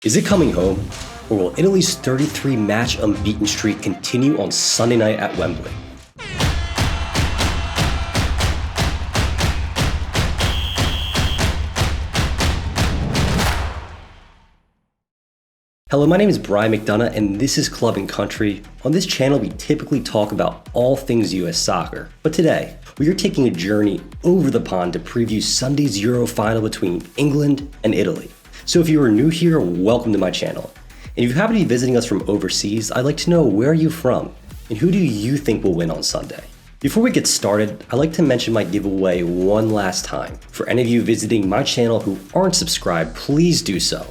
Is it coming home, or will Italy's 33-match unbeaten streak continue on Sunday night at Wembley? Hello, my name is Brian McDonough, and this is Club&Country. On this channel, we typically talk about all things US soccer, but today, we are taking a journey over the pond to preview Sunday's Euro final between England and Italy. So if you are new here, welcome to my channel. And if you happen to be visiting us from overseas, I'd like to know, where are you from? And who do you think will win on Sunday? Before we get started, I'd like to mention my giveaway one last time. For any of you visiting my channel who aren't subscribed, please do so,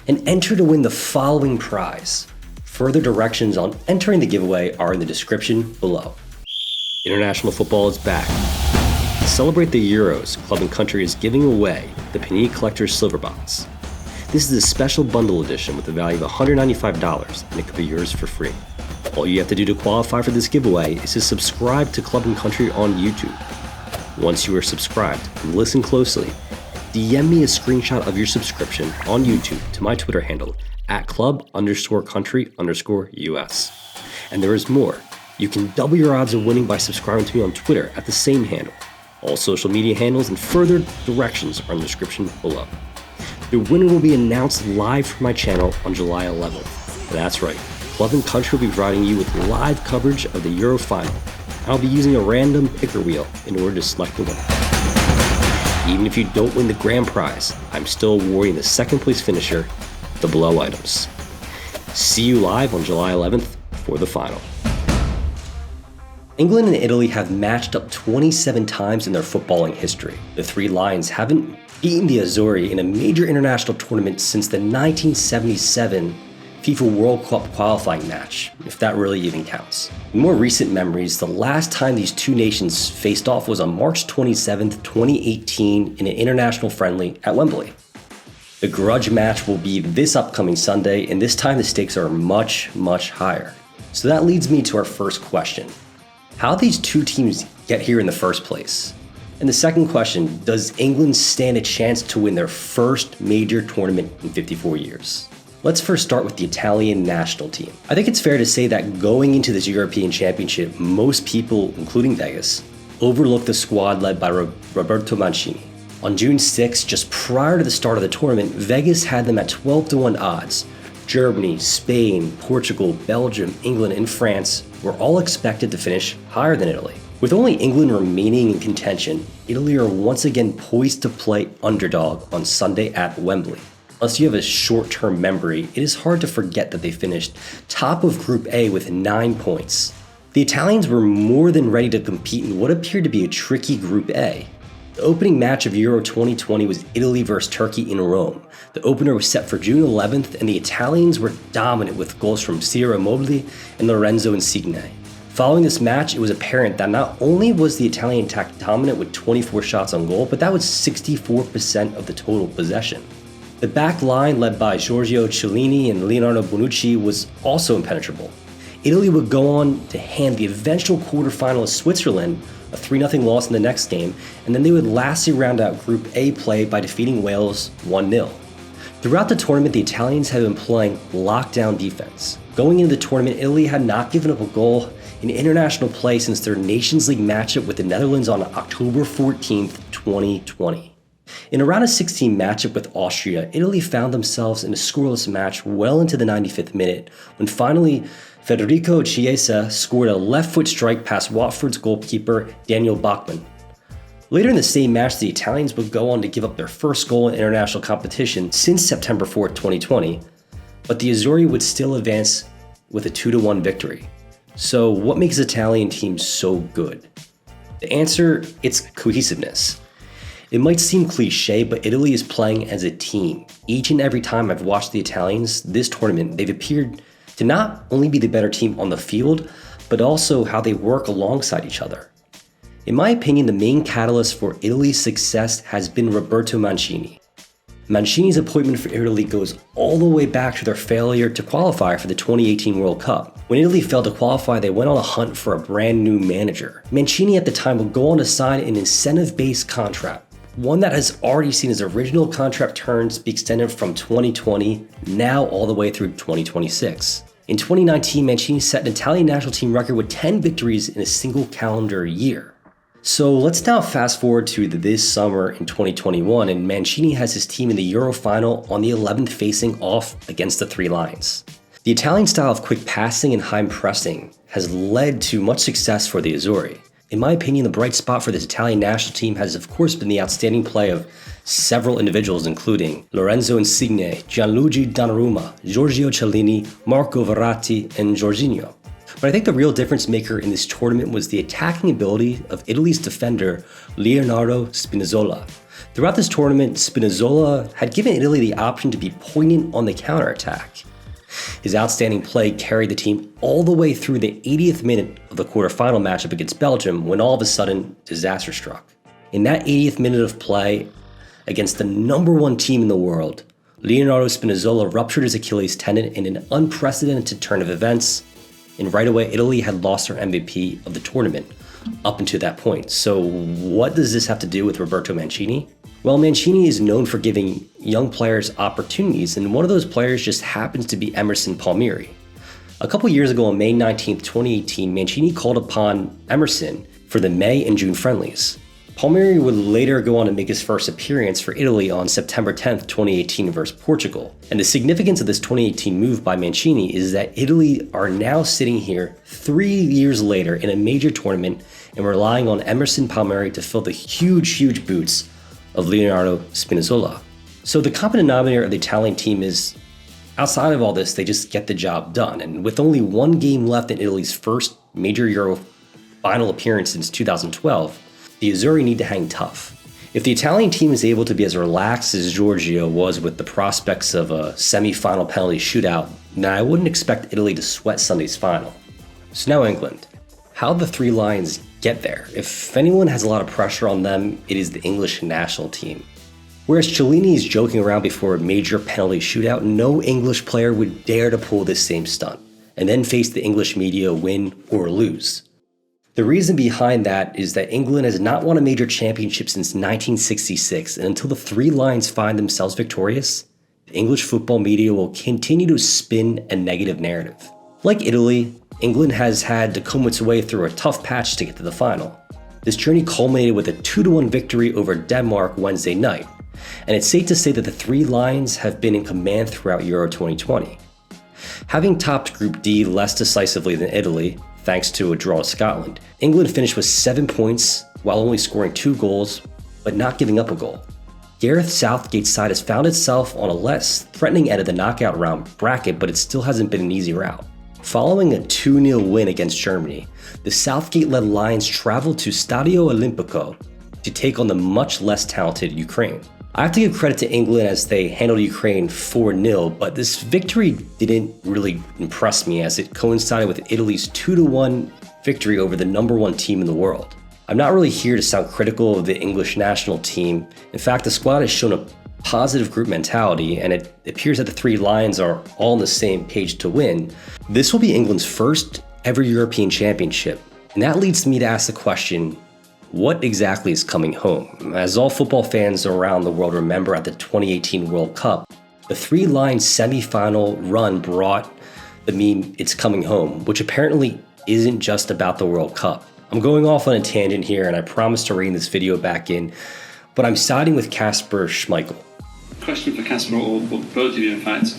and enter to win the following prize. Further directions on entering the giveaway are in the description below. International football is back. To celebrate the Euros, Club&Country is giving away the PANINI Collector Silver Box. This is a special bundle edition with a value of $195, and it could be yours for free. All you have to do to qualify for this giveaway is to subscribe to Club&Country on YouTube. Once you are subscribed, and listen closely, DM me a screenshot of your subscription on YouTube to my Twitter handle at club_country_US. And there is more. You can double your odds of winning by subscribing to me on Twitter at the same handle. All social media handles and further directions are in the description below. The winner will be announced live from my channel on July 11th. That's right, Club&Country will be providing you with live coverage of the Euro final. I'll be using a random picker wheel in order to select the winner. Even if you don't win the grand prize, I'm still awarding the second place finisher the below items. See you live on July 11th for the final. England and Italy have matched up 27 times in their footballing history. The three Lions haven't beaten the Azzurri in a major international tournament since the 1977 FIFA World Cup qualifying match, if that really even counts. In more recent memories, the last time these two nations faced off was on March 27, 2018 in an international friendly at Wembley. The grudge match will be this upcoming Sunday, and this time the stakes are much, much higher. So that leads me to our first question. How did these two teams get here in the first place? And the second question, does England stand a chance to win their first major tournament in 54 years? Let's first start with the Italian national team. I think it's fair to say that going into this European Championship, most people, including Vegas, overlooked the squad led by Roberto Mancini. On June 6, just prior to the start of the tournament, Vegas had them at 12-1 odds. Germany, Spain, Portugal, Belgium, England, and France were all expected to finish higher than Italy. With only England remaining in contention, Italy are once again poised to play underdog on Sunday at Wembley. Unless you have a short-term memory, it is hard to forget that they finished top of Group A with 9 points. The Italians were more than ready to compete in what appeared to be a tricky Group A. The opening match of Euro 2020 was Italy vs Turkey in Rome. The opener was set for June 11th, and the Italians were dominant with goals from Ciro Immobile and Lorenzo Insigne. Following this match, it was apparent that not only was the Italian attack dominant with 24 shots on goal, but that was 64% of the total possession. The back line, led by Giorgio Chiellini and Leonardo Bonucci, was also impenetrable. Italy would go on to hand the eventual quarterfinalist Switzerland a 3-0 loss in the next game, and then they would lastly round out Group A play by defeating Wales 1-0. Throughout the tournament, the Italians had been playing lockdown defense. Going into the tournament, Italy had not given up a goal in international play since their Nations League matchup with the Netherlands on October 14, 2020. In a round of 16 matchup with Austria, Italy found themselves in a scoreless match well into the 95th minute, when finally Federico Chiesa scored a left-foot strike past Watford's goalkeeper Daniel Bachmann. Later in the same match, the Italians would go on to give up their first goal in international competition since September 4, 2020, but the Azzurri would still advance with a 2-1 victory. So what makes the Italian team so good? The answer, it's cohesiveness. It might seem cliche, but Italy is playing as a team. Each and every time I've watched the Italians this tournament, they've appeared to not only be the better team on the field, but also how they work alongside each other. In my opinion, the main catalyst for Italy's success has been Roberto Mancini. Mancini's appointment for Italy goes all the way back to their failure to qualify for the 2018 World Cup. When Italy failed to qualify, they went on a hunt for a brand new manager. Mancini at the time would go on to sign an incentive-based contract one that has already seen his original contract terms be extended from 2020 now all the way through 2026. In 2019, Mancini set an Italian national team record with 10 victories in a single calendar year. So let's now fast forward to this summer in 2021, and Mancini has his team in the Euro final on the 11th facing off against the Three Lions. The Italian style of quick passing and high pressing has led to much success for the Azzurri. In my opinion, the bright spot for this Italian national team has of course been the outstanding play of several individuals, including Lorenzo Insigne, Gianluigi Donnarumma, Giorgio Chiellini, Marco Verratti, and Jorginho. But I think the real difference maker in this tournament was the attacking ability of Italy's defender Leonardo Spinazzola. Throughout this tournament, Spinazzola had given Italy the option to be poignant on the counterattack. His outstanding play carried the team all the way through the 80th minute of the quarterfinal matchup against Belgium when all of a sudden disaster struck. In that 80th minute of play against the number one team in the world, Leonardo Spinazzola ruptured his Achilles tendon in an unprecedented turn of events, and right away Italy had lost their MVP of the tournament up until that point. So what does this have to do with Roberto Mancini? Well, Mancini is known for giving young players opportunities, and one of those players just happens to be Emerson Palmieri. A couple years ago on May 19th, 2018, Mancini called upon Emerson for the May and June friendlies. Palmieri would later go on to make his first appearance for Italy on September 10th, 2018 versus Portugal. And the significance of this 2018 move by Mancini is that Italy are now sitting here 3 years later in a major tournament and relying on Emerson Palmieri to fill the huge boots of Leonardo Spinazzola. So the common denominator of the Italian team is, outside of all this, they just get the job done. And with only one game left in Italy's first major Euro final appearance since 2012, the Azzurri need to hang tough. If the Italian team is able to be as relaxed as Giorgio was with the prospects of a semi-final penalty shootout, then I wouldn't expect Italy to sweat Sunday's final. So now England. How the Three Lions get there? If anyone has a lot of pressure on them, it is the English national team. Whereas Chiellini is joking around before a major penalty shootout, no English player would dare to pull this same stunt and then face the English media win or lose. The reason behind that is that England has not won a major championship since 1966, and until the Three Lions find themselves victorious, the English football media will continue to spin a negative narrative. Like Italy, England has had to comb its way through a tough patch to get to the final. This journey culminated with a 2-1 victory over Denmark Wednesday night, and it's safe to say that the Three Lions have been in command throughout Euro 2020. Having topped Group D less decisively than Italy, thanks to a draw with Scotland, England finished with 7 points while only scoring 2 goals, but not giving up a goal. Gareth Southgate's side has found itself on a less threatening end of the knockout round bracket, but it still hasn't been an easy route. Following a 2-0 win against Germany, the Southgate-led Lions traveled to Stadio Olimpico to take on the much less talented Ukraine. I have to give credit to England as they handled Ukraine 4-0, but this victory didn't really impress me as it coincided with Italy's 2-1 victory over the number one team in the world. I'm not really here to sound critical of the English national team. In fact, the squad has shown a positive group mentality, and it appears that the Three Lions are all on the same page to win. This will be England's first ever European championship, and that leads me to ask the question, what exactly is coming home? As all football fans around the world remember at the 2018 World Cup, the Three Lions semi-final run brought the meme, "It's coming home," which apparently isn't just about the World Cup. I'm going off on a tangent here, and I promise to rein this video back in, but I'm siding with Kasper Schmeichel. Question for Kasper, or both of you in fact.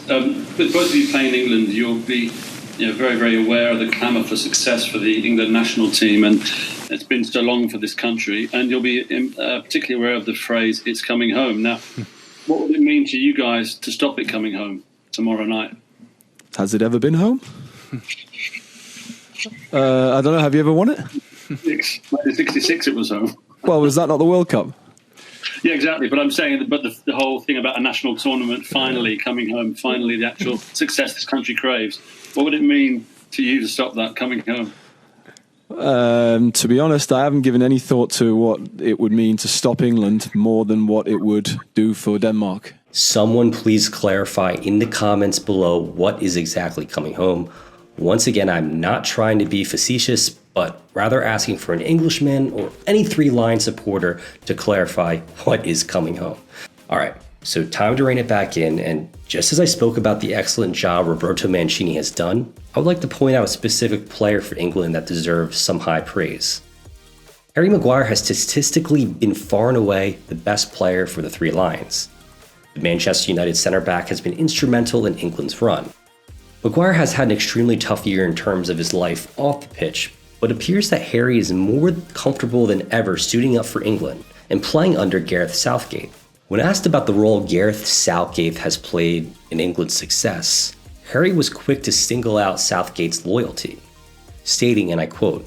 With both of you playing in England, you'll be very aware of the clamour for success for the England national team, and it's been so long for this country, and you'll be particularly aware of the phrase, "It's coming home." Now, what would it mean to you guys to stop it coming home tomorrow night? Has it ever been home? I don't know, have you ever won it? 66 it was home. Well, was that not the World Cup? Yeah, exactly. But I'm saying, but the whole thing about a national tournament finally coming home, finally the actual success this country craves. What would it mean to you to stop that coming home? To be honest, I haven't given any thought to what it would mean to stop England more than what it would do for Denmark. Someone please clarify in the comments below what is exactly coming home. Once again, I'm not trying to be facetious, but rather asking for an Englishman or any three-line supporter to clarify what is coming home. All right, so time to rein it back in, and just as I spoke about the excellent job Roberto Mancini has done, I would like to point out a specific player for England that deserves some high praise. Harry Maguire has statistically been far and away the best player for the Three Lions. The Manchester United centre-back has been instrumental in England's run. Maguire has had an extremely tough year in terms of his life off the pitch, but it appears that Harry is more comfortable than ever suiting up for England and playing under Gareth Southgate. When asked about the role Gareth Southgate has played in England's success, Harry was quick to single out Southgate's loyalty, stating, and I quote,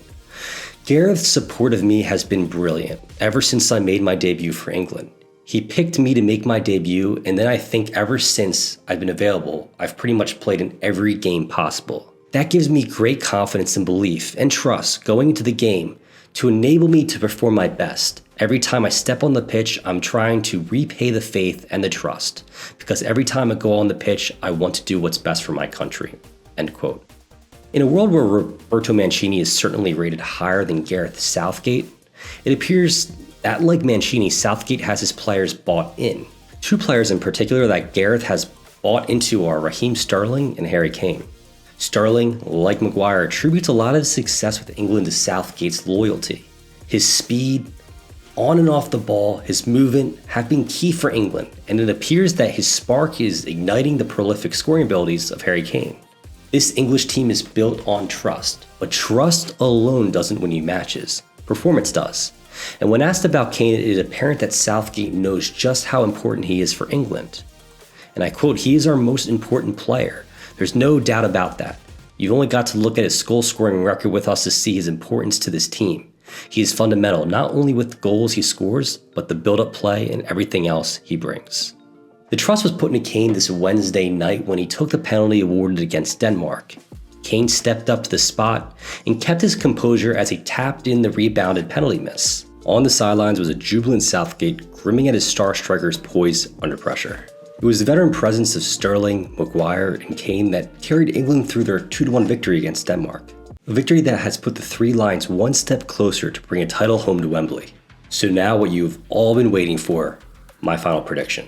"Gareth's support of me has been brilliant ever since I made my debut for England. He picked me to make my debut, and then I think ever since I've been available, I've pretty much played in every game possible. That gives me great confidence and belief and trust going into the game to enable me to perform my best. Every time I step on the pitch, I'm trying to repay the faith and the trust, because every time I go on the pitch, I want to do what's best for my country." End quote. In a world where Roberto Mancini is certainly rated higher than Gareth Southgate, it appears that, like Mancini, Southgate has his players bought in. Two players in particular that Gareth has bought into are Raheem Sterling and Harry Kane. Sterling, like Maguire, attributes a lot of his success with England to Southgate's loyalty. His speed, on and off the ball, his movement have been key for England, and it appears that his spark is igniting the prolific scoring abilities of Harry Kane. This English team is built on trust, but trust alone doesn't win you matches. Performance does. And when asked about Kane, it is apparent that Southgate knows just how important he is for England. And I quote, "He is our most important player. There's no doubt about that. You've only got to look at his goal-scoring record with us to see his importance to this team. He is fundamental, not only with the goals he scores, but the build-up play and everything else he brings." The trust was put into Kane this Wednesday night when he took the penalty awarded against Denmark. Kane stepped up to the spot and kept his composure as he tapped in the rebounded penalty miss. On the sidelines was a jubilant Southgate grinning at his star striker's poise under pressure. It was the veteran presence of Sterling, Maguire, and Kane that carried England through their 2-1 victory against Denmark. A victory that has put the Three Lions one step closer to bring a title home to Wembley. So now what you've all been waiting for, my final prediction.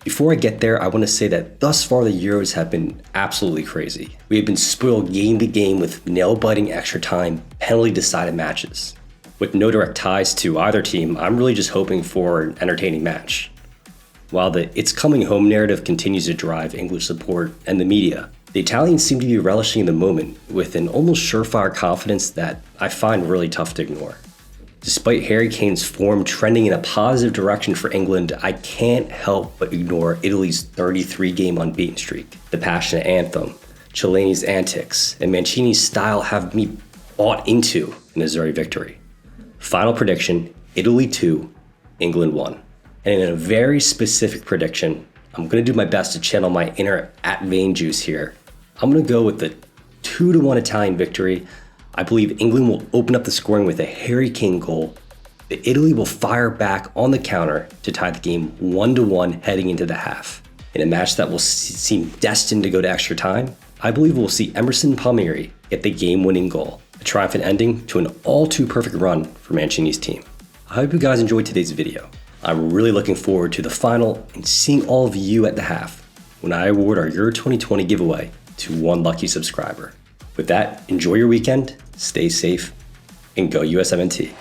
Before I get there, I want to say that thus far the Euros have been absolutely crazy. We have been spoiled game to game with nail-biting extra time, penalty-decided matches. With no direct ties to either team, I'm really just hoping for an entertaining match. While the "it's coming home" narrative continues to drive English support and the media, the Italians seem to be relishing the moment with an almost surefire confidence that I find really tough to ignore. Despite Harry Kane's form trending in a positive direction for England, I can't help but ignore Italy's 33-game unbeaten streak. The passionate anthem, Chiellini's antics, and Mancini's style have me bought into an Azzurri victory. Final prediction, Italy 2, England 1. And in a very specific prediction, I'm going to do my best to channel my inner Vein juice here. I'm going to go with the 2-1 Italian victory. I believe England will open up the scoring with a Harry Kane goal. That Italy will fire back on the counter to tie the game 1-1 heading into the half. In a match that will seem destined to go to extra time, I believe we'll see Emerson Palmieri get the game-winning goal. A triumphant ending to an all-too-perfect run for Mancini's team. I hope you guys enjoyed today's video. I'm really looking forward to the final and seeing all of you at the half when I award our Euro 2020 giveaway to one lucky subscriber. With that, enjoy your weekend, stay safe, and go USMNT.